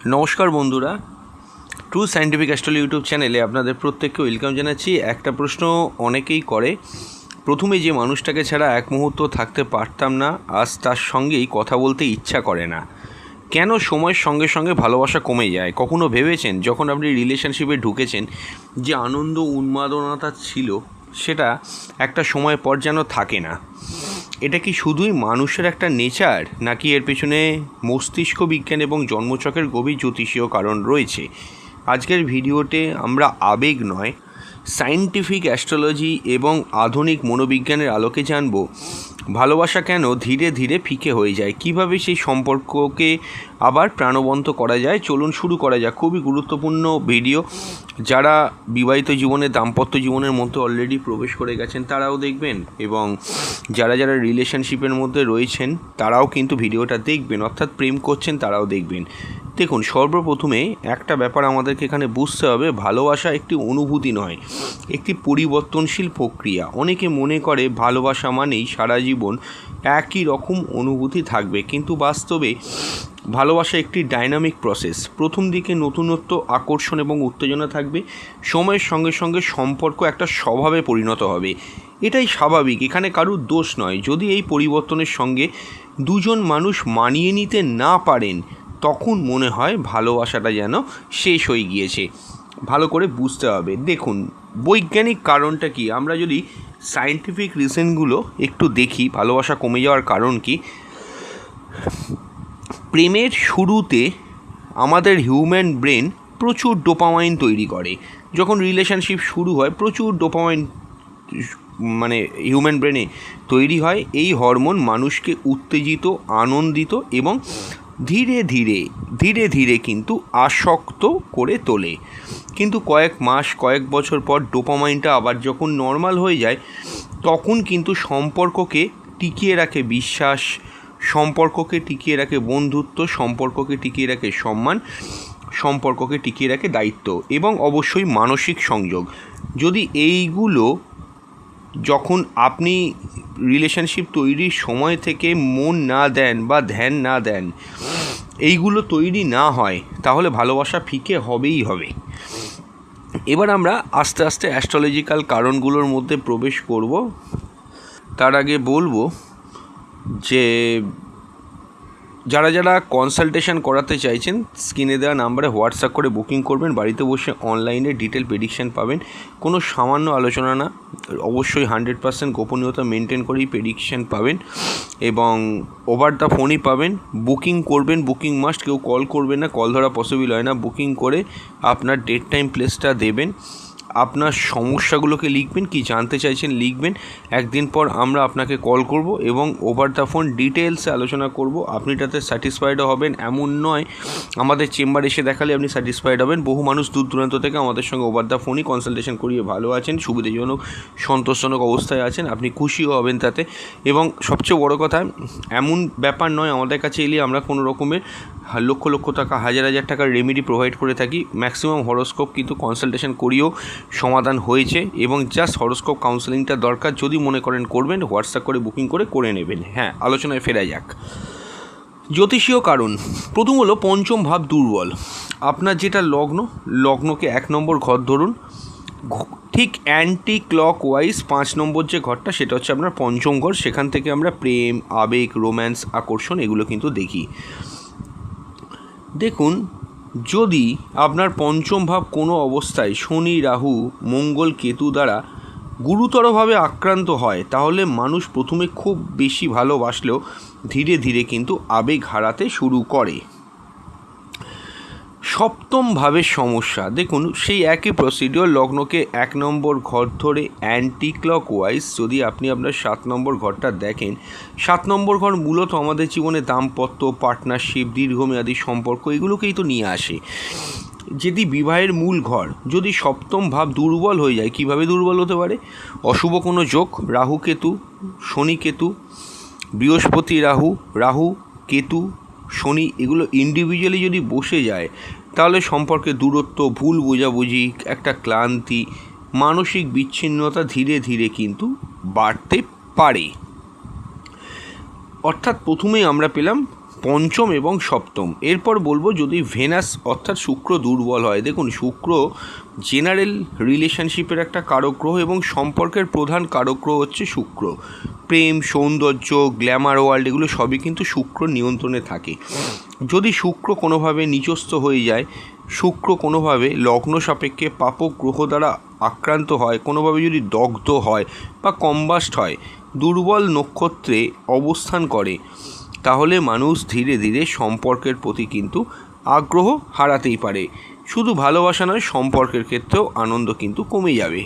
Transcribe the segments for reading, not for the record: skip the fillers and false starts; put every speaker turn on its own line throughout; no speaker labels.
নমস্কার বন্ধুরা, true scientific astrology YouTube চ্যানেলে আপনাদের প্রত্যেককে ওয়েলকাম জানাচ্ছি। একটা প্রশ্ন অনেকেই করে, প্রথমে যে মানুষটাকে ছাড়া এক মুহূর্ত থাকতে পারতাম না, আজ তার সঙ্গেই কথা বলতে ইচ্ছা করে না। কেন সময়ের সঙ্গে সঙ্গে ভালোবাসা কমে যায়? কখনো ভেবেছেন যখন আপনি রিলেশনশিপে ঢুকেছেন যে আনন্দ উন্মাদনাটা ছিল সেটা একটা সময় পর যেন থাকে না? এটা কি শুধুই মানুষের একটা নেচার, নাকি এর পেছনে মস্তিষ্ক বিজ্ঞান এবং জন্মচক্রের গভীর জ্যোতিষীয় কারণ রয়েছে? আজকের ভিডিওতে আমরা আবেগ নয়, সায়েন্টিফিক অ্যাস্ট্রোলজি এবং আধুনিক মনোবিজ্ঞানের আলোকে জানব ভালোবাসা কেন ধীরে ধীরে ফিকে হয়ে যায়, কিভাবে সেই সম্পর্ককে আবার প্রাণবন্ত করা যায়। চলুন শুরু করা যাক। খুবই গুরুত্বপূর্ণ ভিডিও। যারা বিবাহিত জীবনে, দাম্পত্য জীবনের মধ্যে অলরেডি প্রবেশ করে গেছেন তারাও দেখবেন, এবং যারা যারা রিলেশনশিপের মধ্যে রয়েছেন তারাও কিন্তু ভিডিওটা দেখবেন, অর্থাৎ প্রেম করছেন তারাও দেখবেন। দেখুন, সর্বপ্রথমে একটা ব্যাপার আমাদেরকে এখানে বুঝতে হবে, ভালোবাসা একটি অনুভূতি নয়, একটি পরিবর্তনশীল প্রক্রিয়া। অনেকে মনে করে ভালোবাসা মানেই সারা জীবন একই রকম অনুভূতি থাকবে, কিন্তু বাস্তবে ভালোবাসা একটি ডাইনামিক প্রসেস। প্রথম দিকে নতুনত্ব, আকর্ষণ এবং উত্তেজনা থাকবে। সময়ের সঙ্গে সঙ্গে সম্পর্ক একটা স্বভাবে পরিণত হবে। এটাই স্বাভাবিক, এখানে কারুর দোষ নয়। যদি এই পরিবর্তনের সঙ্গে দুজন মানুষ মানিয়ে নিতে না পারেন, তখন মনে হয় ভালোবাসাটা যেন শেষ হয়ে গিয়েছে। ভালো করে বুঝতে হবে। দেখুন, বৈজ্ঞানিক কারণটা কি, আমরা যদি সায়েন্টিফিক রিজনগুলো একটু দেখি, ভালোবাসা কমে যাওয়ার কারণ কি। প্রেমের শুরুতে আমাদের হিউম্যান ব্রেন প্রচুর ডোপামাইন তৈরি করে। যখন রিলেশনশিপ শুরু হয় প্রচুর ডোপামাইন হিউম্যান ব্রেনে তৈরি হয়। এই হরমোন মানুষকে উত্তেজিত, আনন্দিত এবং ধীরে ধীরে ধীরে ধীরে কিন্তু আসক্ত করে তোলে। কিন্তু কয়েক মাস, কয়েক বছর পর ডোপামাইনটা আবার যখন নর্মাল হয়ে যায়, তখন কিন্তু সম্পর্ককে টিকিয়ে রাখে বিশ্বাস, সম্পর্ককে টিকিয়ে রাখে বন্ধুত্ব, সম্পর্ককে টিকিয়ে রাখে সম্মান, সম্পর্ককে টিকিয়ে রাখে দায়িত্ব এবং অবশ্যই মানসিক সংযোগ। যদি এইগুলো যখন আপনি রিলেশনশিপ তৈরির সময় থেকে মন না দেন বা ধ্যান না দেন, এইগুলো তৈরি না হয়, তাহলে ভালোবাসা ফিকে হবেই হবে। এবার আমরা আস্তে আস্তে অ্যাস্ট্রোলজিক্যাল কারণগুলোর মধ্যে প্রবেশ করব। তার আগে বলবো যে যারা যারা কনসালটেশন করাতে চাইছেন, স্ক্রিনে দেওয়া নাম্বারে হোয়াটসঅ্যাপ করে বুকিং করবেন। বাড়িতে বসে অনলাইনে ডিটেল প্রেডিকশান পাবেন। কোনো সামান্য আলোচনা না, অবশ্যই 100% গোপনীয়তা মেনটেন করেই প্রেডিকশান পাবেন, এবং ওভার দ্য ফোনই পাবেন। বুকিং করবেন, বুকিং মাস্ট। কেউ কল করবেন না, কল ধরা পসিবল হয় না। বুকিং করে আপনার ডেট টাইম প্লেসটা দেবেন, আপনার সমস্যাগুলোকে লিখবেন, কি জানতে চাইছেন লিখবেন। একদিন পর আমরা আপনাকে কল করব এবং ওভার দ্য ফোন ডিটেলসে আলোচনা করব। আপনি তাতে স্যাটিসফাইডও হবেন, এমন নয় আমাদের চেম্বার এসে দেখালে আপনি স্যাটিসফাইড হবেন। বহু মানুষ দূর দূরান্ত থেকে আমাদের সঙ্গে ওভার দ্য ফোনই কনসালটেশন করিয়ে ভালো আছেন, সুবিধাজনক, সন্তোষজনক অবস্থায় আছেন, আপনি খুশিও হবেন তাতে। এবং সবচেয়ে বড় কথা, এমন ব্যাপার নয় আমাদের কাছে এলে আমরা কোনো রকমের লক্ষ লক্ষ টাকা, হাজার হাজার টাকার রেমেডি প্রোভাইড করে থাকি। ম্যাক্সিমাম হরোস্কোপ কিন্তু কনসালটেশন করিয়েও সমাধান হয়েছে, এবং জাস্ট হরোস্কোপ কাউন্সেলিংটা দরকার। যদি মনে করেন করবেন, হোয়াটসঅ্যাপ করে বুকিং করে নেবেন। হ্যাঁ, আলোচনায় ফেরা যাক। জ্যোতিষীয় কারণ প্রথম হলো পঞ্চম ভাব দুর্বল। আপনার যেটা লগ্নকে 1 নম্বর ঘর ধরুন, ঠিক অ্যান্টি ক্লক ওয়াইজ 5 নম্বর যে ঘরটা, সেটা হচ্ছে আপনার পঞ্চম ঘর। সেখান থেকে আমরা প্রেম, আবেগ, রোম্যান্স, আকর্ষণ এগুলো কিন্তু দেখি। দেখুন, যদি আপনার পঞ্চম ভাব কোনো অবস্থায় শনি, রাহু, মঙ্গল, কেতু দ্বারা গুরুতরভাবে আক্রান্ত হয়, তাহলে মানুষ প্রথমে খুব বেশি ভালোবাসলেও ধীরে ধীরে কিন্তু আবেগ হারাতে শুরু করে। সপ্তম ভাবের সমস্যা, দেখুন সেই একই প্রসিডিওর, লগ্নকে 1 নম্বর ঘর ধরে অ্যান্টি ক্লক ওয়াইজ যদি আপনি আপনার 7 নম্বর ঘরটা দেখেন, 7 নম্বর ঘর মূলত আমাদের জীবনে দাম্পত্য, পার্টনারশিপ, দীর্ঘমেয়াদী সম্পর্ক এগুলোকেই তো নিয়ে আসে। যদি বিবাহের মূল ঘর, যদি সপ্তম ভাব দুর্বল হয়ে যায়, কিভাবে দুর্বল হতে পারে? অশুভ কোনো যোগ, রাহু কেতু, শনি কেতু, বৃহস্পতি রাহু, রাহু কেতু, শনি, এগুলো ইন্ডিভিজুয়ালি যদি বসে যায়, তাহলে সম্পর্কে দূরত্ব, ভুল বোঝাবুঝি, একটা ক্লান্তি, মানসিক বিচ্ছিন্নতা ধীরে ধীরে কিন্তু বাড়তে পারে। অর্থাৎ প্রথমেই আমরা পেলাম পঞ্চম এবং সপ্তম। এরপর বলবো যদি ভেনাস অর্থাৎ শুক্র দুর্বল হয়। দেখুন, শুক্র জেনারেল রিলেশনশিপের একটা কারক গ্রহ এবং সম্পর্কের প্রধান কারক গ্রহ হচ্ছে শুক্র। প্রেম, সৌন্দর্য, গ্ল্যামার ওয়ার্ল্ড এগুলো সবই কিন্তু শুক্র নিয়ন্ত্রণে থাকে। যদি শুক্র কোনোভাবে নিচস্থ হয়ে যায়, শুক্র কোনোভাবে লগ্ন সাপেক্ষে পাপক গ্রহ দ্বারা আক্রান্ত হয়, কোনোভাবে যদি দগ্ধ হয় বা কম্বাস্ট হয়, দুর্বল নক্ষত্রে অবস্থান করে, তাহলে মানুষ ধীরে ধীরে সম্পর্কের প্রতি কিন্তু আগ্রহ হারাতেই পারে। শুধু ভালোবাসা নয়, সম্পর্কের ক্ষেত্রেও আনন্দ কিন্তু কমে যাবে।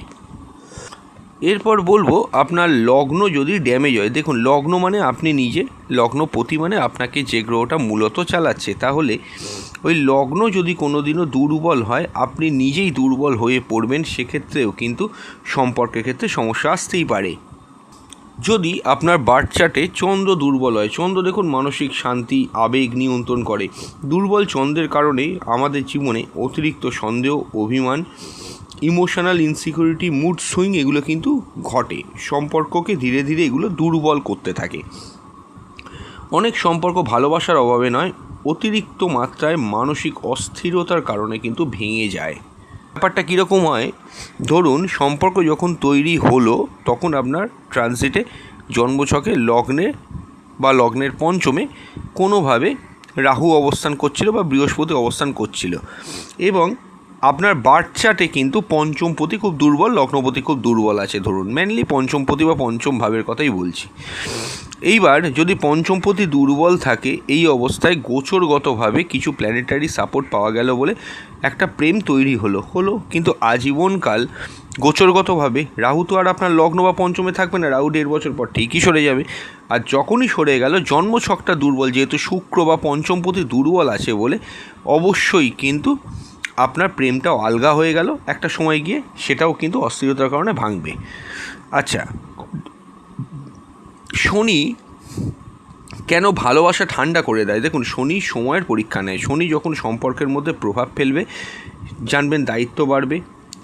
এরপর বলবো আপনার লগ্ন যদি ড্যামেজ হয়। দেখুন, লগ্ন মানে আপনি নিজে, লগ্নপতি মানে আপনাকে যে গ্রহটা মূলত চালাচ্ছে। তাহলে ওই লগ্ন যদি কোনো দিনও দুর্বল হয়, আপনি নিজেই দুর্বল হয়ে পড়বেন, সেক্ষেত্রেও কিন্তু সম্পর্কের ক্ষেত্রে সমস্যা আসতেই পারে। যদি আপনার বার্থ চার্টে চন্দ্র দুর্বল হয়, চন্দ্র দেখুন মানসিক শান্তি, আবেগ নিয়ন্ত্রণ করে। দুর্বল চন্দ্রের কারণে আমাদের জীবনে অতিরিক্ত সন্দেহ, অভিমান, ইমোশনাল ইনসিকিউরিটি, মুড সুইং এগুলো কিন্তু ঘটে। সম্পর্ককে ধীরে ধীরে এগুলো দুর্বল করতে থাকে। অনেক সম্পর্ক ভালোবাসার অভাবে নয়, অতিরিক্ত মাত্রায় মানসিক অস্থিরতার কারণে কিন্তু ভেঙে যায়। ব্যাপারটা কীরকম হয়, ধরুন সম্পর্ক যখন তৈরি হলো, তখন আপনার ট্রানজিটে জন্মছকে লগ্নে বা লগ্নের পঞ্চমে কোনোভাবে রাহু অবস্থান করছিল বা বৃহস্পতি অবস্থান করছিল, এবং আপনার বার্থ চার্টে কিন্তু পঞ্চমপতি খুব দুর্বল, লগ্নপতি খুব দুর্বল আছে। ধরুন মেনলি পঞ্চমপতি বা পঞ্চম ভাবের কথাই বলছি। এইবার যদি পঞ্চমপতি দুর্বল থাকে, এই অবস্থায় গোচরগতভাবে কিছু প্ল্যানেটারি সাপোর্ট পাওয়া গেল বলে একটা প্রেম তৈরি হলো, কিন্তু আজীবনকাল গোচরগতভাবে রাহু তো আর আপনার লগ্ন বা পঞ্চমে থাকবে না, রাহু 1.5 বছর পর ঠিকই সরে যাবে। আর যখনই সরে গেল, জন্মছকটা দুর্বল, যেহেতু শুক্র বা পঞ্চমপতি দুর্বল আছে বলে অবশ্যই কিন্তু আপনার প্রেমটাও আলগা হয়ে গেল একটা সময় গিয়ে, সেটাও কিন্তু অস্থিরতার কারণে ভাঙবে। আচ্ছা, শনি কেন ভালোবাসা ঠান্ডা করে দেয়? দেখুন, শনি সময়ের পরীক্ষা নেয়। শনি যখন সম্পর্কের মধ্যে প্রভাব ফেলবে, জানবেন দায়িত্ব বাড়বে,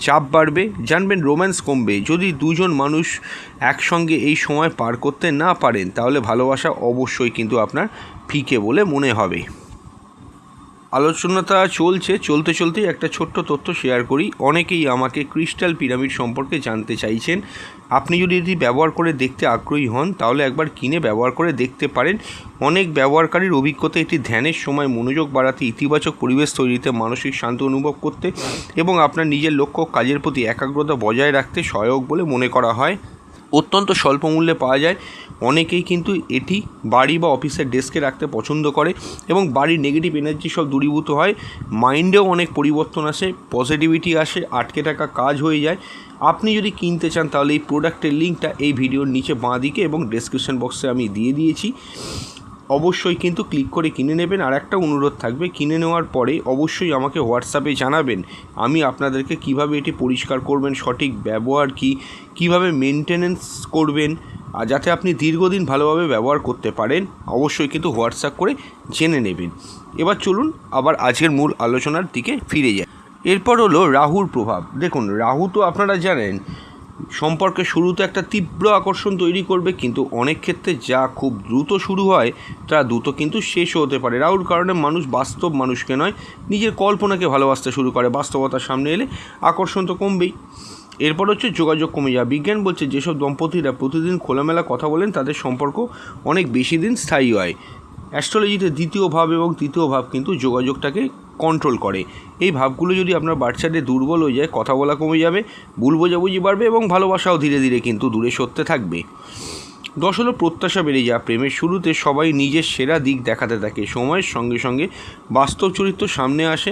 চাপ বাড়বে, জানবেন রোম্যান্স কমবে। যদি দুজন মানুষ একসঙ্গে এই সময় পার করতে না পারেন, তাহলে ভালোবাসা অবশ্যই কিন্তু আপনার ফিকে বলে মনে হবে। আলোচনাটা চলতেই একটা ছোট্ট তথ্য শেয়ার করি। অনেকেই আমাকে ক্রিস্টাল পিরামিড সম্পর্কে জানতে চাইছেন। আপনি যদি এটি ব্যবহার করে দেখতে আগ্রহী হন, তাহলে একবার কিনে ব্যবহার করে দেখতে পারেন। অনেক ব্যবহারকারীর অভিজ্ঞতা এটি ধ্যানের সময় মনোযোগ বাড়াতে, ইতিবাচক পরিবেশ তৈরিতে, মানসিক শান্তি অনুভব করতে এবং আপনার নিজের লক্ষ্য কাজের প্রতি একাগ্রতা বজায় রাখতে সহায়ক বলে মনে করা হয়। অত্যন্ত স্বল্প মূল্যে পাওয়া যায়। অনেকেই কিন্তু এটি বাড়ি বা অফিসের ডেস্কে রাখতে পছন্দ করে এবং বাড়ির নেগেটিভ এনার্জি সব দূরীভূত হয়। মাইন্ডেও অনেক পরিবর্তন আসে, পজিটিভিটি আসে, আটকে থাকা কাজ হয়ে যায়। আপনি যদি কিনতে চান, তাহলে এই প্রোডাক্টের লিঙ্কটা এই ভিডিওর নিচে বাঁ দিকে এবং ডেসক্রিপশন বক্সে আমি দিয়ে দিয়েছি। অবশ্যই কিন্তু ক্লিক করে কিনে নেবেন। আর একটা অনুরোধ থাকবে, কিনে নেওয়ার পরে অবশ্যই আমাকে হোয়াটসঅ্যাপে জানাবেন। আমি আপনাদেরকে কিভাবে এটি পরিষ্কার করবেন, সঠিক ব্যবহার কিভাবে মেনটেনেন্স করবেন, আর যাতে আপনি দীর্ঘদিন ভালোভাবে ব্যবহার করতে পারেন, অবশ্যই কিন্তু হোয়াটসঅ্যাপ করে জেনে নেবেন। এবার চলুন আবার আজকের মূল আলোচনার দিকে ফিরে যাই। এরপর হলো রাহুর প্রভাব। দেখুন, রাহু তো আপনারা জানেন সম্পর্কে শুরুতে একটা তীব্র আকর্ষণ তৈরি করবে, কিন্তু অনেক ক্ষেত্রে যা খুব দ্রুত শুরু হয় তা দ্রুত কিন্তু শেষও হতে পারে। রাহুর কারণে মানুষ বাস্তব মানুষকে নয়, নিজের কল্পনাকে ভালোবাসতে শুরু করে। বাস্তবতার সামনে এলে আকর্ষণ তো কমবেই। এরপর হচ্ছে যোগাযোগ কমে যাওয়া। বিজ্ঞান বলছে যেসব দম্পতিরা প্রতিদিন খোলামেলা কথা বলেন, তাদের সম্পর্ক অনেক বেশি দিন স্থায়ী হয়। অ্যাস্ট্রোলজিতে দ্বিতীয় ভাব এবং তৃতীয় ভাব কিন্তু যোগাযোগটাকে কন্ট্রোল করে। এই ভাবগুলো যদি আপনার বাচ্চাতে দুর্বল হয়ে যায়, কথা বলা কমে যাবে, ভুল বোঝাবুঝি বাড়বে এবং ভালোবাসাও ধীরে ধীরে কিন্তু দূরে সরতে থাকবে। 10 হলো প্রত্যাশা বেড়ে যাওয়া। প্রেমের শুরুতে সবাই নিজের সেরা দিক দেখাতে থাকে, সময়ের সঙ্গে সঙ্গে বাস্তব চরিত্র সামনে আসে।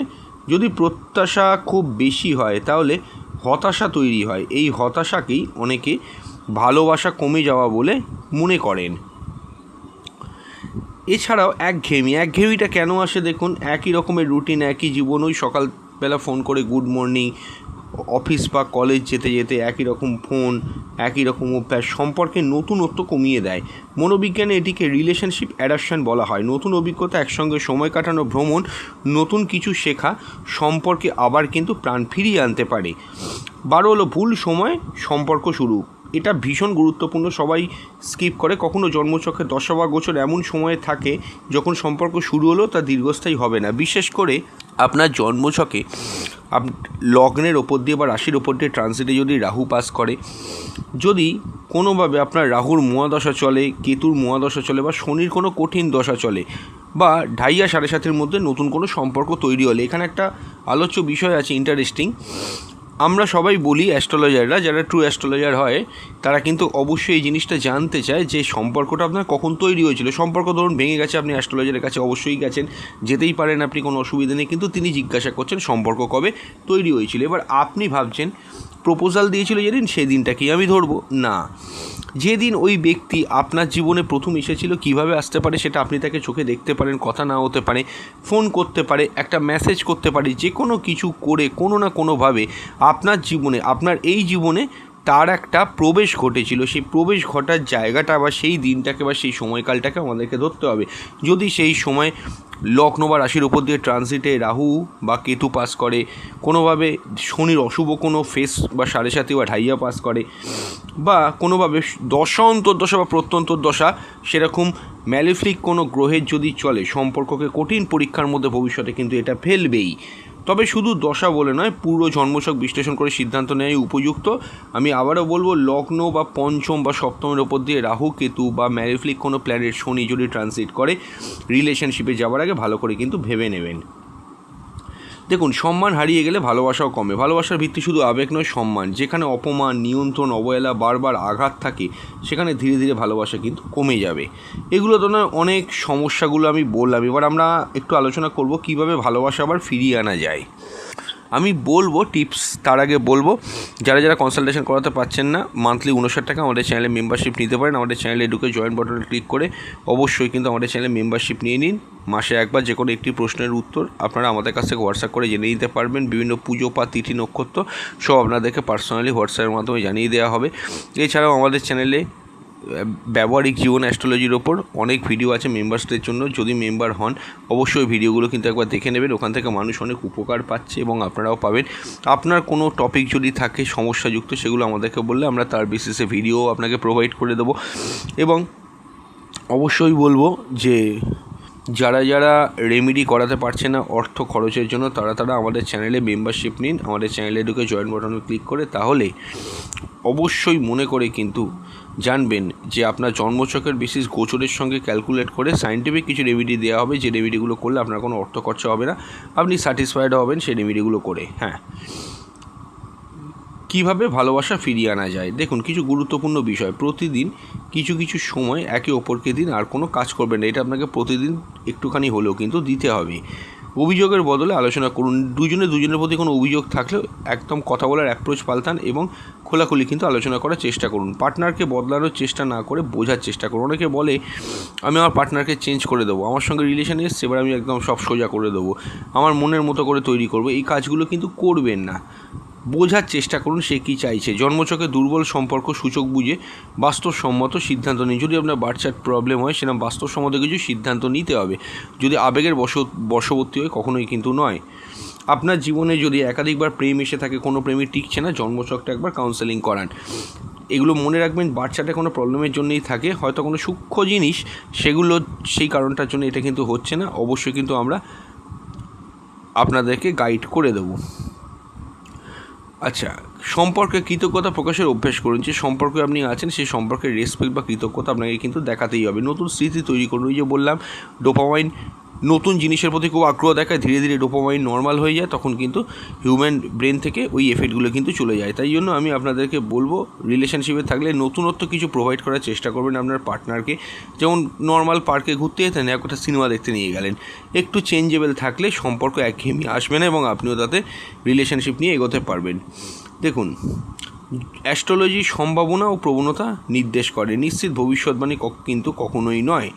যদি প্রত্যাশা খুব বেশি হয়, তাহলে হতাশা তৈরি হয়। এই হতাশাকেই অনেকে ভালোবাসা কমে যাওয়া বলে মনে করেন। এছাড়াও একঘেয়েমিটা কেন আসে? দেখুন, একই রকমের রুটিন, একই জীবন, ওই সকালবেলা ফোন করে গুড মর্নিং, অফিস বা কলেজ যেতে যেতে একই রকম ফোন, একই রকম অভ্যাস সম্পর্কে নতুনত্ব কমিয়ে দেয়। মনোবিজ্ঞানে এটিকে রিলেশনশিপ অ্যাডাপশন বলা হয়। নতুন অভিজ্ঞতা, একসঙ্গে সময় কাটানো, ভ্রমণ, নতুন কিছু শেখা সম্পর্কে আবার কিন্তু প্রাণ ফিরিয়ে আনতে পারে। 12 হলো ভুল সময় সম্পর্ক শুরু। এটা ভীষণ গুরুত্বপূর্ণ, সবাই স্কিপ করে। কখনো জন্মছকে দশা বা গোচর এমন সময়ে থাকে যখন সম্পর্ক শুরু হলেও তা দীর্ঘস্থায়ী হবে না। বিশেষ করে আপনার জন্মছকে লগ্নের ওপর দিয়ে বা রাশির ওপর দিয়ে ট্রানজিটে যদি রাহু পাস করে, যদি কোনোভাবে আপনার রাহুর মহাদশা চলে, কেতুর মহাদশা চলে, বা শনির কোনো কঠিন দশা চলে, বা 2.5 সাড়ে 7-এর মধ্যে নতুন কোনো সম্পর্ক তৈরি হলে, এখানে একটা আলোচ্য বিষয় আছে ইন্টারেস্টিং। আমরা সবাই বলি, অ্যাস্ট্রোলজাররা যারা ট্রু অ্যাস্ট্রোলজার হয় তারা কিন্তু অবশ্যই এই জিনিসটা জানতে চায় যে সম্পর্কটা আপনার কখন তৈরি হয়েছিল। সম্পর্ক ধরুন ভেঙে গেছে, আপনি অ্যাস্ট্রোলজারের কাছে অবশ্যই গেছেন, যেতেই পারেন, আপনি কোনো অসুবিধা নেই, কিন্তু তিনি জিজ্ঞাসা করছেন সম্পর্ক কবে তৈরি হয়েছিল। এবার আপনি ভাবছেন প্রপোজাল দিয়েছিল যেদিন, সেই দিনটাকেই আমি ধরবো না। যেদিন ওই ব্যক্তি আপনার জীবনে প্রথম এসেছিল, কিভাবে আসতে পারে সেটা আপনি তাকে চোখে দেখতে পারেন, কথা না হতে পারে, ফোন করতে পারে, একটা মেসেজ করতে পারে, যে কোনো কিছু করে কোনো না কোনোভাবে আপনার জীবনে, আপনার এই জীবনে তার একটা প্রবেশ ঘটেছিল। সেই প্রবেশ ঘটার জায়গাটা বা সেই দিনটাকে বা সেই সময়কালটাকে আমাদেরকে ধরতে হবে। যদি সেই সময় লগ্ন বা রাশির উপর দিয়ে ট্রানজিটে রাহু বা কেতু পাস করে, কোনোভাবে শনির অশুভ কোনো ফেস বা 7.5 বা 2.5 পাস করে, বা কোনোভাবে দশা অন্তর্দশা বা প্রত্যন্তর্দশা সেরকম ম্যালিফিক কোনো গ্রহের যদি চলে, সম্পর্ককে কঠিন পরীক্ষার মধ্যে ভবিষ্যতে কিন্তু এটা ফেলবেই। তবে শুধু দশা বলে নয়, পুরো জন্মছক বিশ্লেষণ করে সিদ্ধান্ত নেওয়াই উপযুক্ত। আমি আবারও বলবো, লগ্ন বা পঞ্চম বা সপ্তমের ওপর দিয়ে রাহু কেতু বা ম্যালিফিক কোনো প্ল্যানেট শনি যদি ট্রানজিট করে, রিলেশনশিপে যাওয়ার আগে ভালো করে কিন্তু ভেবে নেবেন। দেখুন, সম্মান হারিয়ে গেলে ভালোবাসাও কমে। ভালোবাসার ভিত্তি শুধু আবেগ নয়, সম্মান। যেখানে অপমান, নিয়ন্ত্রণ, অবহেলা, বারবার আঘাত থাকে, সেখানে ধীরে ধীরে ভালোবাসা কিন্তু কমে যাবে। এগুলো তো নয়, অনেক সমস্যাগুলো আমি বললাম। এবার আমরা একটু আলোচনা করব কীভাবে ভালোবাসা আবার ফিরিয়ে আনা যায়। আমি বলবো টিপস, তার আগে বলবো যারা যারা কনসালটেশন করাতে পারছেন না, মান্থলি 59 টাকা আমাদের চ্যানেলে মেম্বারশিপ নিতে পারেন। আমাদের চ্যানেলে ঢুকে জয়েন বাটনে ক্লিক করে অবশ্যই কিন্তু আমাদের চ্যানেলে মেম্বারশিপ নিয়ে নিন। মাসে একবার যে কোনো একটি প্রশ্নের উত্তর আপনারা আমাদের কাছ থেকে হোয়াটসঅ্যাপ করে জেনে নিতে পারবেন। বিভিন্ন পুজো বা তিথি নক্ষত্র সব আপনাদেরকে পার্সোনালি হোয়াটসঅ্যাপের মাধ্যমে জানিয়ে দেওয়া হবে। এছাড়াও আমাদের চ্যানেলে ব্যবহারিক জীবন অ্যাস্ট্রোলজির ওপর অনেক ভিডিও আছে মেম্বার্সদের জন্য। যদি মেম্বার হন অবশ্যই ভিডিওগুলো কিন্তু একবার দেখে নেবেন, ওখান থেকে মানুষ অনেক উপকার পাচ্ছে এবং আপনারাও পাবেন। আপনার কোনো টপিক যদি থাকে সমস্যাযুক্ত, সেগুলো আমাদেরকে বললে আমরা তার বেসিসে ভিডিও আপনাকে প্রোভাইড করে দেবো। এবং অবশ্যই বলবো যে যারা যারা রেমেডি করাতে পারছে না অর্থ খরচের জন্য, তারা আমাদের চ্যানেলে মেম্বারশিপ নিন। আমাদের চ্যানেলে ঢুকে জয়েন বাটনে ক্লিক করে, তাহলে অবশ্যই মনে করে কিন্তু জানবেন যে আপনার জন্মছকের বেসিস গোচরের সঙ্গে ক্যালকুলেট করে সায়েন্টিফিক কিছু রেমেডি দেওয়া হবে, যে রেমেডিগুলো করলে আপনার কোনো অর্থ খরচা হবে না, আপনি স্যাটিসফাইড হবেন সেই রেমেডিগুলো করে। হ্যাঁ, কীভাবে ভালোবাসা ফিরিয়ে আনা যায়। দেখুন, কিছু গুরুত্বপূর্ণ বিষয়। প্রতিদিন কিছু কিছু সময় একে অপরকে দিন, আর কোনো কাজ করবেন না। এটা আপনাকে প্রতিদিন একটুখানি হলেও কিন্তু দিতে হবে। অভিযোগের বদলে আলোচনা করুন। দুজনের প্রতি কোনো অভিযোগ থাকলেও একদম কথা বলার অ্যাপ্রোচ পাল্টান এবং খোলাখুলি কিন্তু আলোচনা করার চেষ্টা করুন। পার্টনারকে বদলানোর চেষ্টা না করে বোঝার চেষ্টা করুন। অনেকে বলে আমি আমার পার্টনারকে চেঞ্জ করে দেবো, আমার সঙ্গে রিলেশানে এসছে, এবার আমি একদম সব সোজা করে দেবো, আমার মনের মতো করে তৈরি করবো। এই কাজগুলো কিন্তু করবেন না। বোঝার চেষ্টা করুন সে কী চাইছে। জন্মছকে দুর্বল সম্পর্ক সূচক বুঝে বাস্তবসম্মত সিদ্ধান্ত নিন। যদি আপনার বাচ্চার প্রবলেম হয়, সেরকম বাস্তবসম্মত কিছু সিদ্ধান্ত নিতে হবে। যদি আবেগের বশবর্তী হয়, কখনোই কিন্তু নয়। আপনার জীবনে যদি একাধিকবার প্রেম এসে থাকে, কোনো প্রেমই টিকছে না, জন্মছকটা একবার কাউন্সেলিং করান। এগুলো মনে রাখবেন, বাচ্চাটা কোনো প্রবলেমের জন্যই থাকে, হয়তো কোনো সূক্ষ্ম জিনিস, সেগুলো সেই কারণটার জন্য এটা কিন্তু হচ্ছে না। অবশ্যই কিন্তু আমরা আপনাদেরকে গাইড করে দেবো। আচ্ছা, সম্পর্কে কৃতজ্ঞতা প্রকাশের অভ্যাস করুন। যে সম্পর্কে আপনি আছেন সেই সম্পর্কে রেসপেক্ট বা কৃতজ্ঞতা আপনাকে কিন্তু দেখাতেই হবে। নতুন স্মৃতি তৈরি করুন। ওই যে বললাম, ডোপামাইন নতুন জিনিসের প্রতি খুব আগ্রহ দেখায়, ধীরে ধীরে ডোপামাইন নর্মাল হয়ে যায়, তখন কিন্তু হিউম্যান ব্রেন থেকে ওই এফেক্টগুলো কিন্তু চলে যায়। তাই জন্য আমি আপনাদেরকে বলবো, রিলেশনশিপে থাকলে নতুনত্ব কিছু প্রোভাইড করার চেষ্টা করবেন আপনার পার্টনারকে। যেমন নর্মাল পার্কে ঘুরতে যেতেন, একটা সিনেমা দেখতে নিয়ে গেলেন, একটু চেঞ্জেবল থাকলে সম্পর্ক একঘেয়েমি আসবে না এবং আপনিও তাতে রিলেশনশিপ নিয়ে এগোতে পারবেন। দেখুন, অ্যাস্ট্রোলজি সম্ভাবনা ও প্রবণতা নির্দেশ করে, নিশ্চিত ভবিষ্যৎবাণী কিন্তু কখনোই নয়।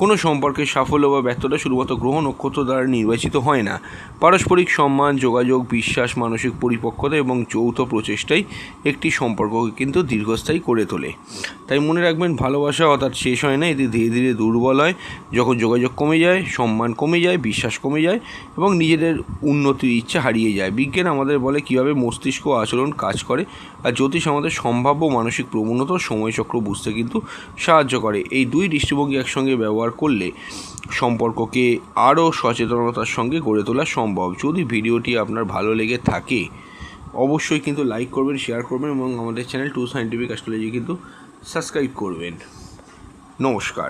কোনো সম্পর্কের সাফল্য বা ব্যর্থতা শুধুমাত্র গ্রহ নক্ষত্র দ্বারা নির্বাচিত হয় না। পারস্পরিক সম্মান, যোগাযোগ, বিশ্বাস, মানসিক পরিপক্কতা এবং যৌথ প্রচেষ্টাই একটি সম্পর্ককে কিন্তু দীর্ঘস্থায়ী করে তোলে। তাই মনে রাখবেন, ভালোবাসা অর্থাৎ শেষ হয় না, এটি ধীরে ধীরে দুর্বল হয় যখন যোগাযোগ কমে যায়, সম্মান কমে যায়, বিশ্বাস কমে যায় এবং নিজেদের উন্নতির ইচ্ছা হারিয়ে যায়। বিজ্ঞান আমাদের বলে কীভাবে মস্তিষ্ক আচরণ কাজ করে, আর জ্যোতিষ আমাদের সম্ভাব্য মানসিক প্রবণতা ও সময়চক্র বুঝতে কিন্তু সাহায্য করে। এই দুই দৃষ্টিভঙ্গি একসঙ্গে ব্যবহার করলে সম্পর্ককে আরও সচেতনতার সঙ্গে গড়ে তোলা সম্ভব। যদি ভিডিওটি আপনার ভালো লেগে থাকে অবশ্যই কিন্তু লাইক করবেন, শেয়ার করবেন এবং আমাদের চ্যানেল টু সায়েন্টিফিক অ্যাস্ট্রোলজি কিন্তু সাবস্ক্রাইব করবেন। নমস্কার।